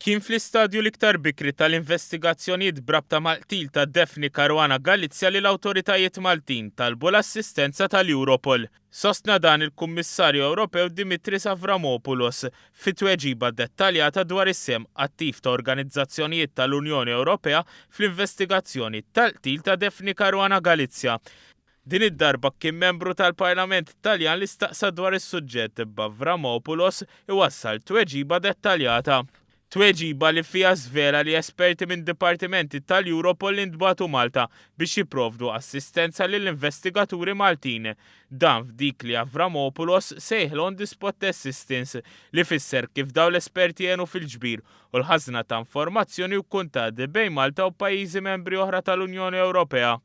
Kien fl-istadju l-iktar bikri tal-investigazzjonijiet brabta mal-qtil ta' Daphne Caruana Galizia li l-awtoritajiet Maltin talbu l-assistenza tal-Ewropol. Sostna dan il-Kummissarju Ewropew Dimitris Avramopoulos fi tweġiba dettaljata dwar is-sem attiv ta' organizzazzjonijiet tal-Unjoni Ewropea fl-investigazzjoni tal-qtil ta' Daphne Caruana Galizia. Din id-darba kien membru tal-Parlament Taljan li staqsa dwar is-suġġett b'Avramopoulos iwassal tweġiba dettaljata. Tweġiba li fija żvela li esperti minn dipartimenti tal-Europol intbagħtu Malta biex jipprovdu assistenza lill-investigaturi Maltin. Dan f'dik li Avramopoulos sejħel on the spot assistance li fisser kif dawn l-esperti jenu fil-ġbir u l-ħażna ta' informazzjoni u kuntatti bejn Malta u pajjiżi membri oħra tal-Unjoni Ewropea.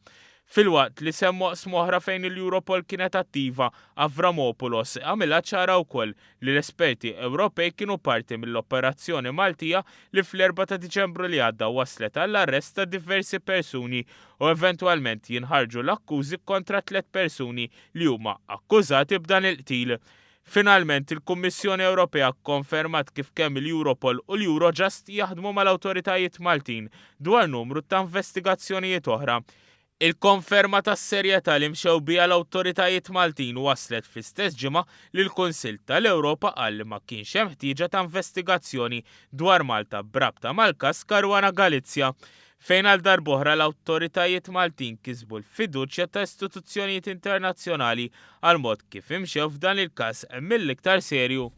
Fil-waqt li semmu oħra fejn l-Europol kienet attiva, Avramopoulos għamilha ċara wkoll li l-esperti Ewropej kienu parti mill-operazzjoni Maltija li fl-4 ta' Diċembru li għadda waslet għall-arrest ta' diversi persuni u eventwalment jinħarġu l-akkużi kontra 3 persuni li huma akkużati b'dan il-qtil. Finalment il-Kummissjoni Ewropea konfermat kif kemm il-Europol u l-Eurojust jaħdmu mal-awtoritajiet Maltin dwar numru ta' investigazzjonijiet oħra. Il-konferma tas-serjetà li mxew biha l-awtoritajiet Maltin waslet fl-istess ġimgħa li l-Kunsill tal-Ewropa qal li ma kienx hemm ħtieġa ta' investigazzjoni dwar Malta brabta mal-każ Caruana Galizia, fejn għal darb'oħra l-awtoritajiet Maltin kisbu l-fiduċja ta' istituzzjonijiet internazzjonali għal mod kif imxew f'dan il-każ mill-iktar serju.